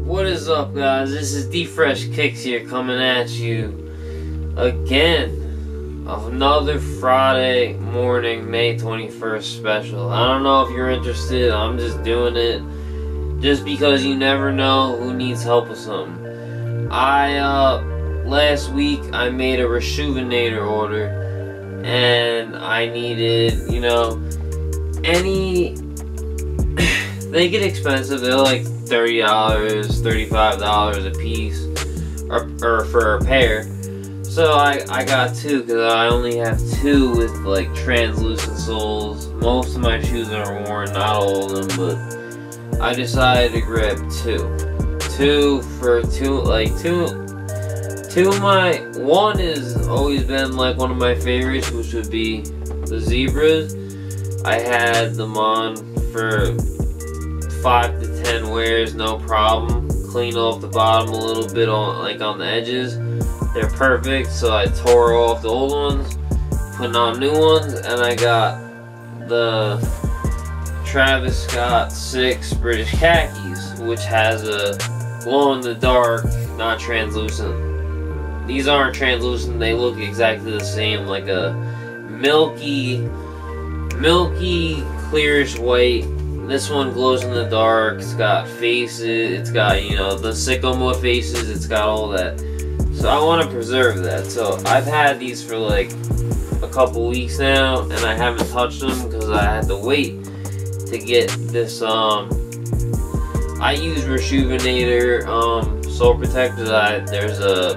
What is up, guys? This is D-Fresh Kicks here, coming at you again. Another Friday morning, May 21st special. I don't know if you're interested. I'm just doing it just because you never know who needs help with something. Last week I made a Reshoevn8R order, and I needed, they get expensive. They're like $30, $35 a piece, or for a pair. So I got two because I only have two with like translucent soles. Most of my shoes are worn, not all of them, but I decided to grab two of my, one has always been like one of my favorites, which would be the zebras. I had them on for 5 to 10 wears, no problem. Clean off the bottom a little bit on the edges. They're perfect, so I tore off the old ones, putting on new ones, and I got the Travis Scott 6 British khakis, which has a glow-in-the-dark, not translucent. These aren't translucent, they look exactly the same, like a milky, clearish white. This one glows in the dark. It's got faces, it's got, the sycamore faces, it's got all that. So I want to preserve that. So I've had these for like a couple weeks now, and I haven't touched them because I had to wait to get this, I use Reshoevn8R sole protectors. There's a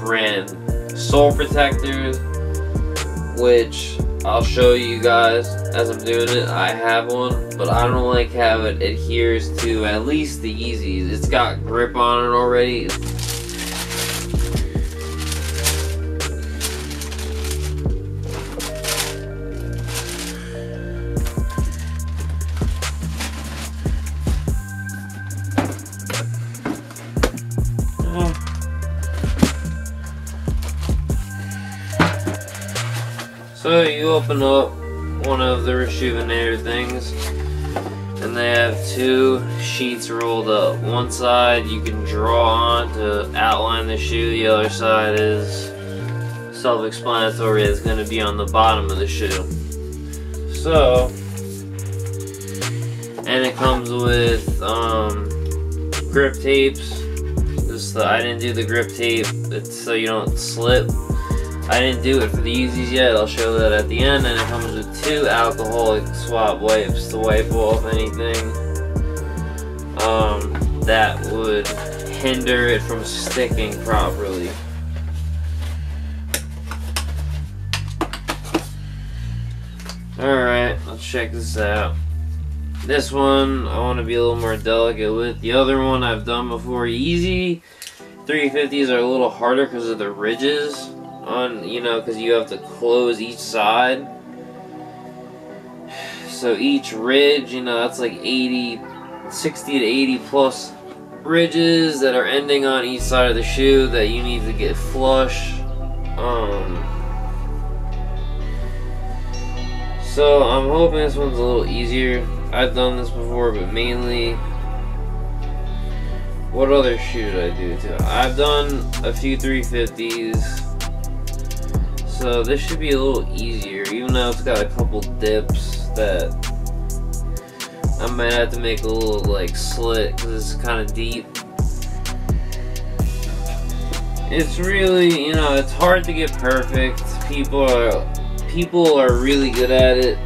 brand, Sole Protectors, which I'll show you guys as I'm doing it. I have one, but I don't like how it adheres to at least the Yeezys. It's got grip on it already. So you open up one of the Reshoevn8R things, and they have two sheets rolled up. One side you can draw on to outline the shoe, the other side is self-explanatory. It's going to be on the bottom of the shoe. So, and it comes with grip tapes. I didn't do the grip tape, it's so you don't slip. I didn't do it for the Yeezys yet, I'll show that at the end. And it comes with two alcoholic swab wipes to wipe off anything that would hinder it from sticking properly. Alright, let's check this out. This one I want to be a little more delicate with. The other one I've done before. Yeezy 350s are a little harder because of the ridges on, because you have to close each side. So each ridge, that's like 60 to 80 plus ridges that are ending on each side of the shoe that you need to get flush. So I'm hoping this one's a little easier. I've done this before, but mainly, what other shoe did I do too? I've done a few 350s. So this should be a little easier, even though it's got a couple dips that I might have to make a little like slit because it's kind of deep. It's really, it's hard to get perfect. People are really good at it.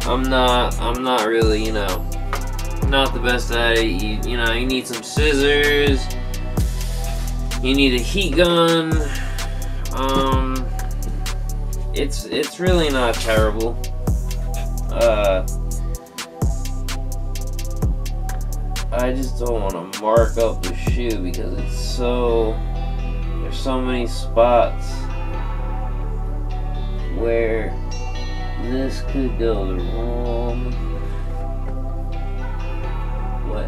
I'm not really, not the best at it. You need some scissors. You need a heat gun. It's really not terrible. I just don't want to mark up the shoe because there's so many spots where this could go the wrong way.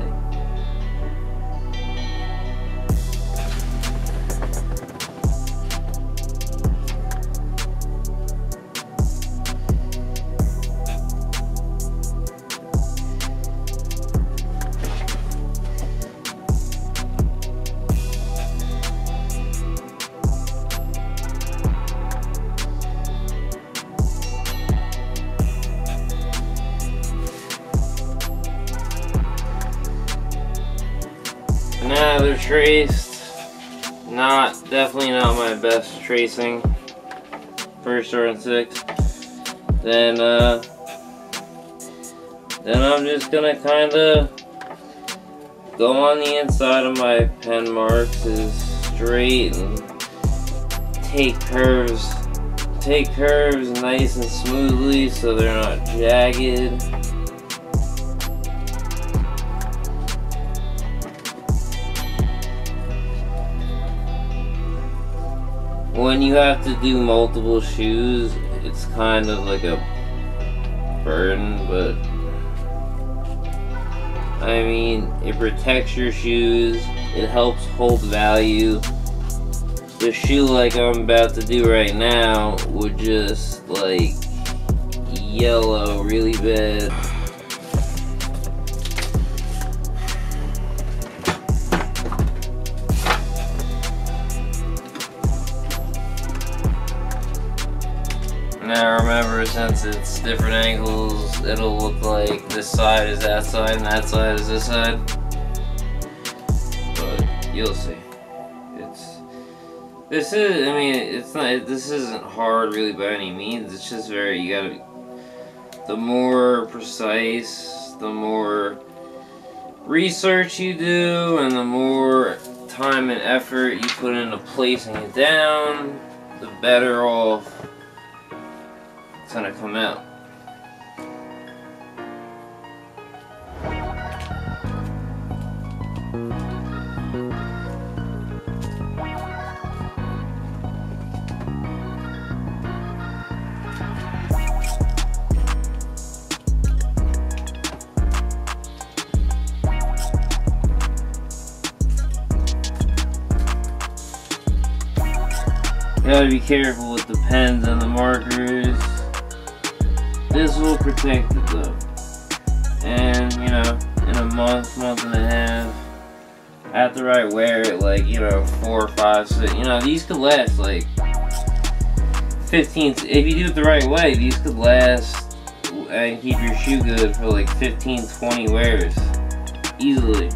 Yeah, they're traced. Definitely not my best tracing. First or in 6. Then I'm just gonna kinda go on the inside of my pen marks as straight and take curves nice and smoothly so they're not jagged. When you have to do multiple shoes, it's kind of like a burden, but I mean, it protects your shoes, it helps hold value. The shoe like I'm about to do right now would just like yellow really bad. Now remember, since it's different angles, it'll look like this side is that side and that side is this side. But you'll see. This isn't hard really by any means. It's just you gotta be, the more precise, the more research you do, and the more time and effort you put into placing it down, the better off it's gonna come out. You gotta be careful with the pens and the markers. This will protect it though. And you know, in a month and a half, after I wear it, like, you know, 4 or 5, 6, you know, these could last like 15, if you do it the right way, these could last and keep your shoe good for like 15, 20 wears. Easily.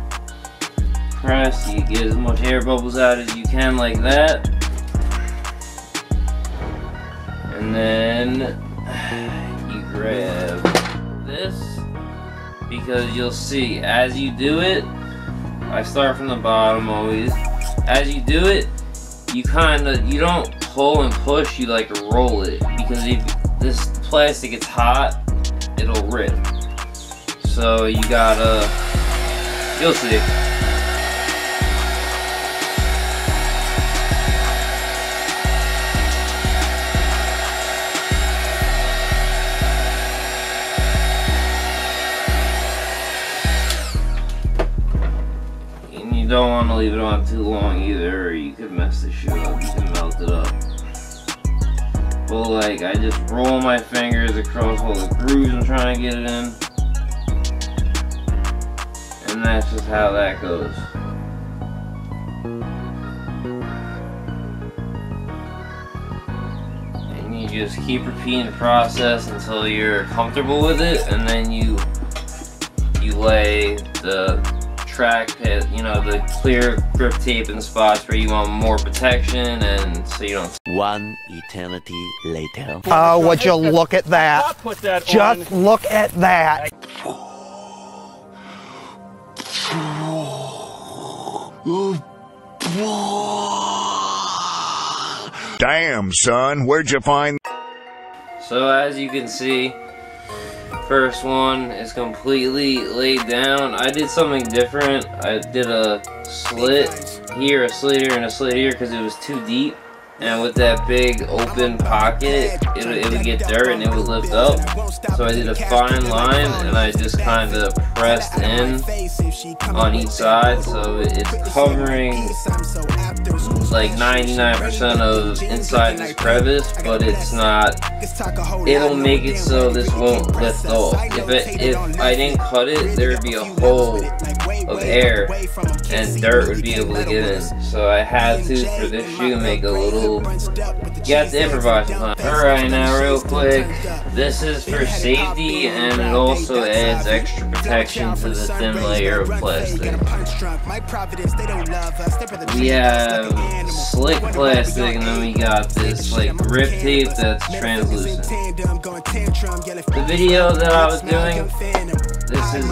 Press, you get as much air bubbles out as you can like that. And then you grab this, because you'll see as you do it, I start from the bottom always. As you do it, you don't pull and push, you like roll it, because if this plastic gets hot, it'll rip. So you gotta, you'll see. You don't want to leave it on too long either, or you could mess the shoe up, you can melt it up. But like, I just roll my fingers across all the grooves I'm trying to get it in. And that's just how that goes. And you just keep repeating the process until you're comfortable with it, and then you lay the track pit, you know, the clear grip tape in spots where you want more protection, and so you don't. One eternity later. Oh, would you look at that? Just look at that. Damn, son, where'd you find? So as you can see, first one is completely laid down. I did something different. I did a slit here, a slit here, and a slit here because it was too deep. And with that big open pocket, it would get dirt and it would lift up. So I did a fine line and I just kind of pressed in on each side. So it's covering like 99% of inside this crevice, but it's not, it'll make it so this won't lift off. If I didn't cut it, there would be a hole of air and dirt would be able to get in. So I had to, for this shoe, make a little, you have to improvise sometimes. Alright, now real quick, this is for safety and it also adds extra protection to the thin layer of plastic. We have slick plastic and then we got this like grip tape that's translucent. The video that I was doing, this is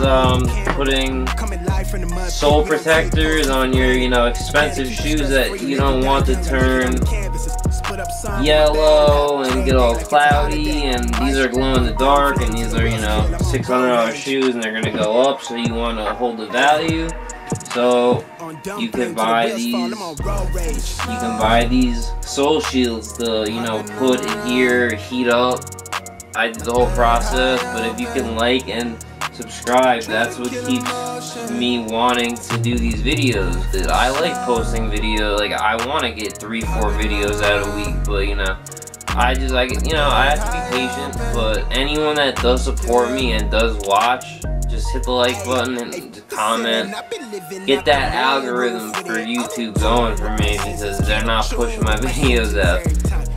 putting sole protectors on your, you know, expensive shoes that you don't want to turn yellow and get all cloudy, and these are glow in the dark, and these are, you know, $600 shoes and they're gonna go up, so you want to hold the value. So you can buy these sole shields to, you know, put in here, heat up. I did the whole process, but if you can like and subscribe, that's what keeps me wanting to do these videos. I like posting videos, like I want to get 3-4 videos out a week, but you know, I have to be patient. But anyone that does support me and does watch, just hit the like button and comment. Get that algorithm for YouTube going for me, because they're not pushing my videos out.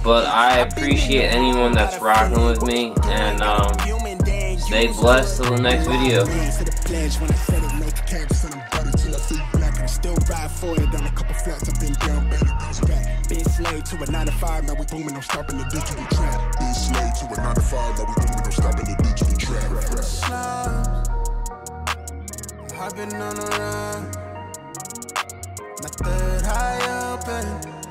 But I appreciate anyone that's rocking with me, and stay blessed till the next video. Been slave to a 9 to 5, now we booming, no stopping the digital trap. Been slave to a 9 to 5, now we booming, no stopping the digital trap. I've been on the run, my third eye open.